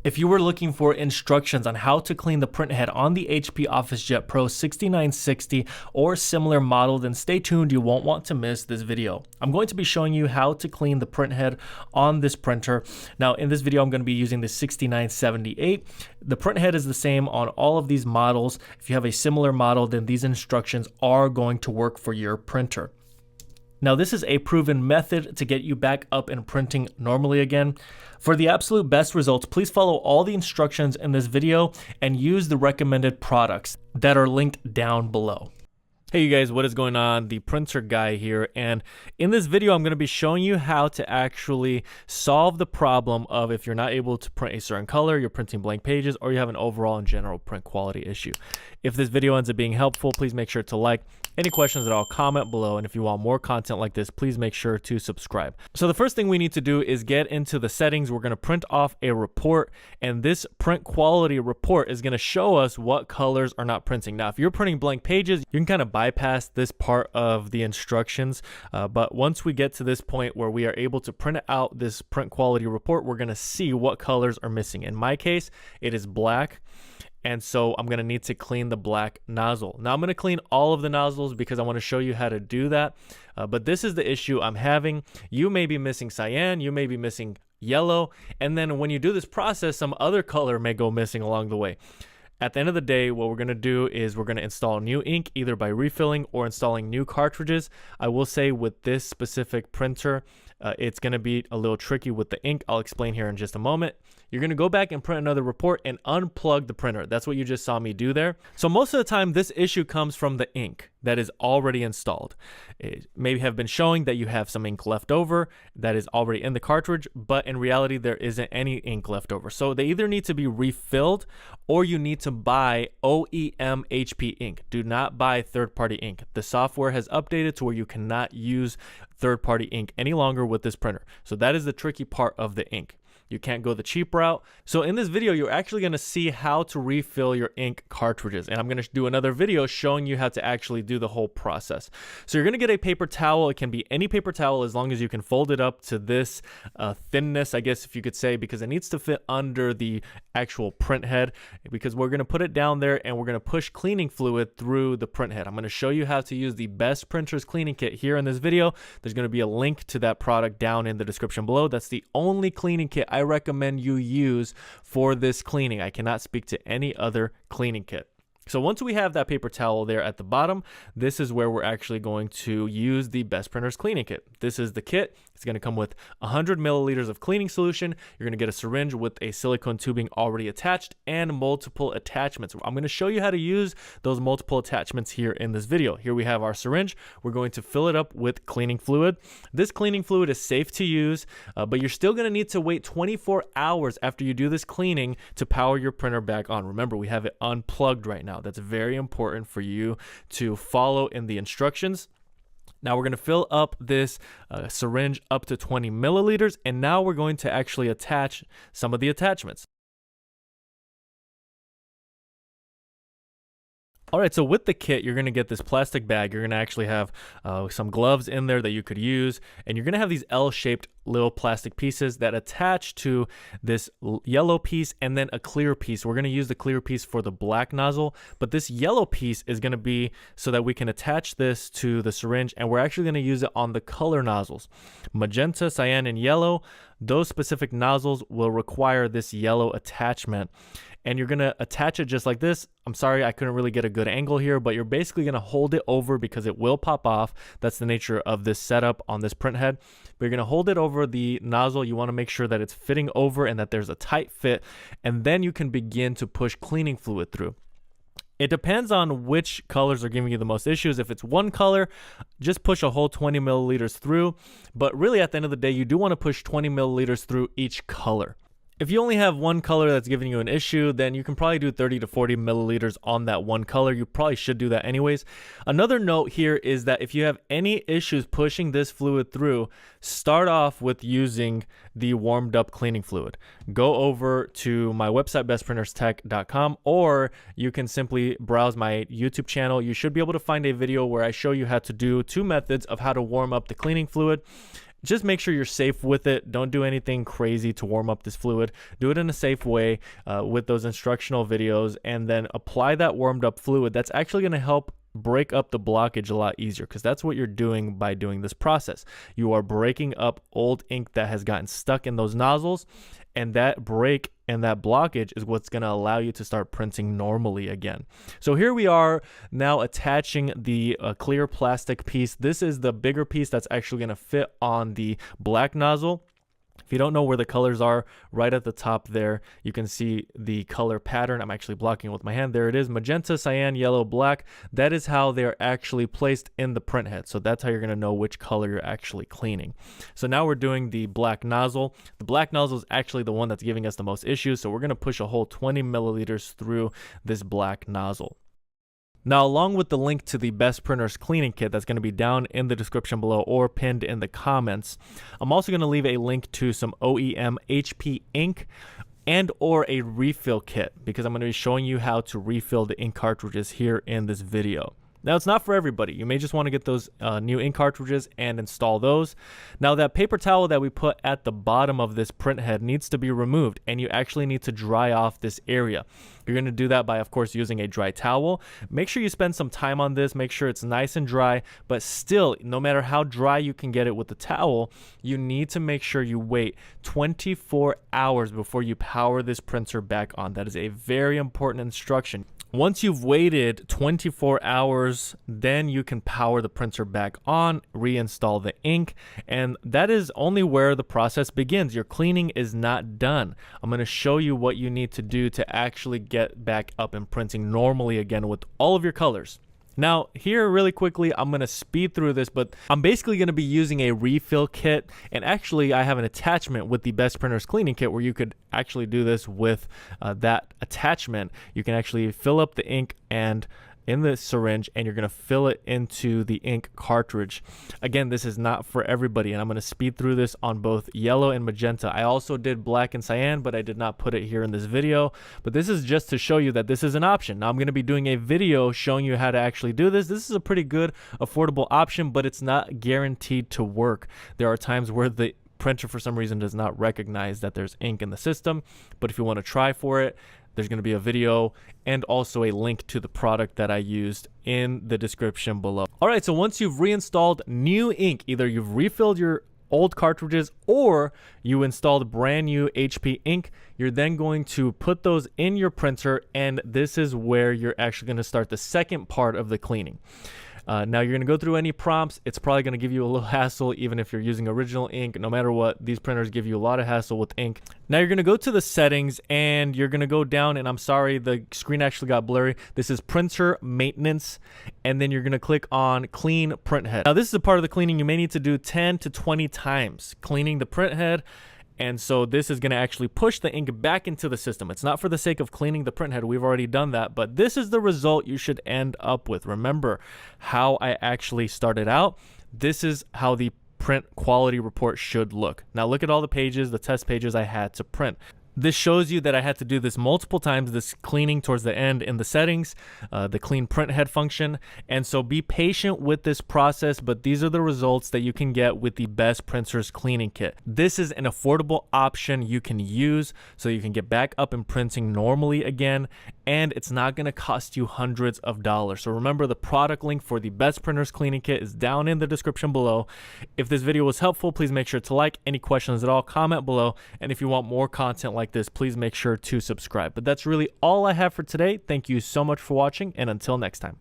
If you were looking for instructions on how to clean the printhead on the HP Officejet Pro 6960 or similar model, then stay tuned, you won't want to miss this video. I'm going to be showing you how to clean the printhead on this printer. Now in this video I'm going to be using the 6978. The printhead is the same on all of these models. If you have a similar model, then these instructions are going to work for your printer. Now this is a proven method to get you back up and printing normally again. For the absolute best results, please follow all the instructions in this video and use the recommended products that are linked down below. Hey you guys, what is going on? The printer guy here, and in this video I'm going to be showing you how to actually solve the problem of if you're not able to print a certain color, you're printing blank pages, or you have an overall and general print quality issue. If this video ends up being helpful, please make sure to like. Any questions at all, comment below, and if you want more content like this, please make sure to subscribe. So the first thing we need to do is get into the settings. We're going to print off a report, and this print quality report is going to show us what colors are not printing. Now, if you're printing blank pages, you can kind of bypass this part of the instructions, but once we get to this point where we are able to print out this print quality report, we're going to see what colors are missing. In my case, it is black. And so I'm going to need to clean the black nozzle. Now I'm going to clean all of the nozzles because I want to show you how to do that. But this is the issue I'm having. You may be missing cyan, you may be missing yellow, and then when you do this process, some other color may go missing along the way. At the end of the day, what we're going to do is we're going to install new ink either by refilling or installing new cartridges. I will say with this specific printer, it's going to be a little tricky with the ink. I'll explain here in just a moment. You're going to go back and print another report and unplug the printer. That's what you just saw me do there. So most of the time, this issue comes from the ink that is already installed. It may have been showing that you have some ink left over that is already in the cartridge, but in reality, there isn't any ink left over. So they either need to be refilled or you need to buy OEM HP ink. Do not buy third-party ink. The software has updated to where you cannot use third-party ink any longer with this printer. So that is the tricky part of the ink. You can't go the cheap route. So in this video, you're actually going to see how to refill your ink cartridges. And I'm going to do another video showing you how to actually do the whole process. So you're going to get a paper towel. It can be any paper towel as long as you can fold it up to this thinness, I guess if you could say, because it needs to fit under the actual print head, because we're going to put it down there and we're going to push cleaning fluid through the print head. I'm going to show you how to use the best printers cleaning kit here in this video. There's going to be a link to that product down in the description below. That's the only cleaning kit I recommend you use for this cleaning. I cannot speak to any other cleaning kit. So once we have that paper towel there at the bottom, this is where we're actually going to use the Best Printers Cleaning Kit. This is the kit. It's going to come with 100 milliliters of cleaning solution. You're going to get a syringe with a silicone tubing already attached and multiple attachments. I'm going to show you how to use those multiple attachments here in this video. Here we have our syringe. We're going to fill it up with cleaning fluid. This cleaning fluid is safe to use, but you're still going to need to wait 24 hours after you do this cleaning to power your printer back on. Remember, we have it unplugged right now. That's very important for you to follow in the instructions. Now we're going to fill up this syringe up to 20 milliliters, and now we're going to actually attach some of the attachments. All right, so with the kit, you're going to get this plastic bag. You're going to actually have some gloves in there that you could use, and you're going to have these L-shaped little plastic pieces that attach to this yellow piece and then a clear piece. We're going to use the clear piece for the black nozzle, but this yellow piece is going to be so that we can attach this to the syringe, and we're actually going to use it on the color nozzles. Magenta, cyan, and yellow, those specific nozzles will require this yellow attachment. And you're going to attach it just like this. I'm sorry, I couldn't really get a good angle here, but you're basically going to hold it over because it will pop off. That's the nature of this setup on this print head. But you're going to hold it over the nozzle. You want to make sure that it's fitting over and that there's a tight fit. And then you can begin to push cleaning fluid through. It depends on which colors are giving you the most issues. If it's one color, just push a whole 20 milliliters through. But really, at the end of the day, you do want to push 20 milliliters through each color. If you only have one color that's giving you an issue, then you can probably do 30 to 40 milliliters on that one color. You probably should do that anyways. Another note here is that if you have any issues pushing this fluid through, start off with using the warmed up cleaning fluid. Go over to my website, bestprinterstech.com, or you can simply browse my YouTube channel. You should be able to find a video where I show you how to do two methods of how to warm up the cleaning fluid. Just make sure you're safe with it. Don't do anything crazy to warm up this fluid. Do it in a safe way with those instructional videos, and then apply that warmed up fluid. That's actually going to help break up the blockage a lot easier, because that's what you're doing by doing this process. You are breaking up old ink that has gotten stuck in those nozzles, and that break and that blockage is what's going to allow you to start printing normally again. So here we are now attaching the clear plastic piece. This is the bigger piece that's actually going to fit on the black nozzle. If you don't know where the colors are, right at the top there, you can see the color pattern. I'm actually blocking it with my hand. There it is, magenta, cyan, yellow, black. That is how they're actually placed in the print head. So that's how you're going to know which color you're actually cleaning. So now we're doing the black nozzle. The black nozzle is actually the one that's giving us the most issues. So we're going to push a whole 20 milliliters through this black nozzle. Now, along with the link to the Best Printers cleaning kit that's going to be down in the description below or pinned in the comments, I'm also going to leave a link to some OEM HP ink and or a refill kit, because I'm going to be showing you how to refill the ink cartridges here in this video. Now, it's not for everybody. You may just want to get those new ink cartridges and install those. Now, that paper towel that we put at the bottom of this print head needs to be removed, and you actually need to dry off this area. You're going to do that by, of course, using a dry towel. Make sure you spend some time on this. Make sure it's nice and dry, but still, no matter how dry you can get it with the towel, you need to make sure you wait 24 hours before you power this printer back on. That is a very important instruction. Once you've waited 24 hours, then you can power the printer back on, reinstall the ink, and that is only where the process begins. Your cleaning is not done. I'm going to show you what you need to do to actually get back up and printing normally again with all of your colors. Now, here really quickly, I'm going to speed through this, but I'm basically going to be using a refill kit. And actually, I have an attachment with the Best Printers cleaning kit where you could actually do this with that attachment. You can actually fill up the ink and in the syringe, and you're going to fill it into the ink cartridge. Again, this is not for everybody, and I'm going to speed through this on both yellow and magenta. I also did black and cyan, but I did not put it here in this video. But this is just to show you that this is an option. Now I'm going to be doing a video showing you how to actually do this. This is a pretty good, affordable option, but it's not guaranteed to work. There are times where the printer for some reason does not recognize that there's ink in the system. But if you want to try for it, there's going to be a video and also a link to the product that I used in the description below. All right, so once you've reinstalled new ink, either you've refilled your old cartridges or you installed brand new HP ink, you're then going to put those in your printer, and this is where you're actually going to start the second part of the cleaning. Now you're going to go through any prompts. It's probably going to give you a little hassle, even if you're using original ink. No matter what, these printers give you a lot of hassle with ink. Now you're going to go to the settings, and you're going to go down, and I'm sorry, the screen actually got blurry. This is printer maintenance, and then you're going to click on clean print head. Now this is a part of the cleaning you may need to do 10 to 20 times, cleaning the print head. And so this is going to actually push the ink back into the system. It's not for the sake of cleaning the print head. We've already done that, but this is the result you should end up with. Remember how I actually started out. This is how the print quality report should look. Now look at all the pages, the test pages I had to print. This shows you that I had to do this multiple times, this cleaning towards the end in the settings, the clean print head function. And so be patient with this process, but these are the results that you can get with the Best Printers cleaning kit. This is an affordable option you can use so you can get back up and printing normally again, and it's not going to cost you hundreds of dollars. So remember, the product link for the Best Printers cleaning kit is down in the description below. If this video was helpful, please make sure to like. Any questions at all, comment below. And if you want more content like this, please make sure to subscribe. But that's really all I have for today. Thank you so much for watching, and until next time.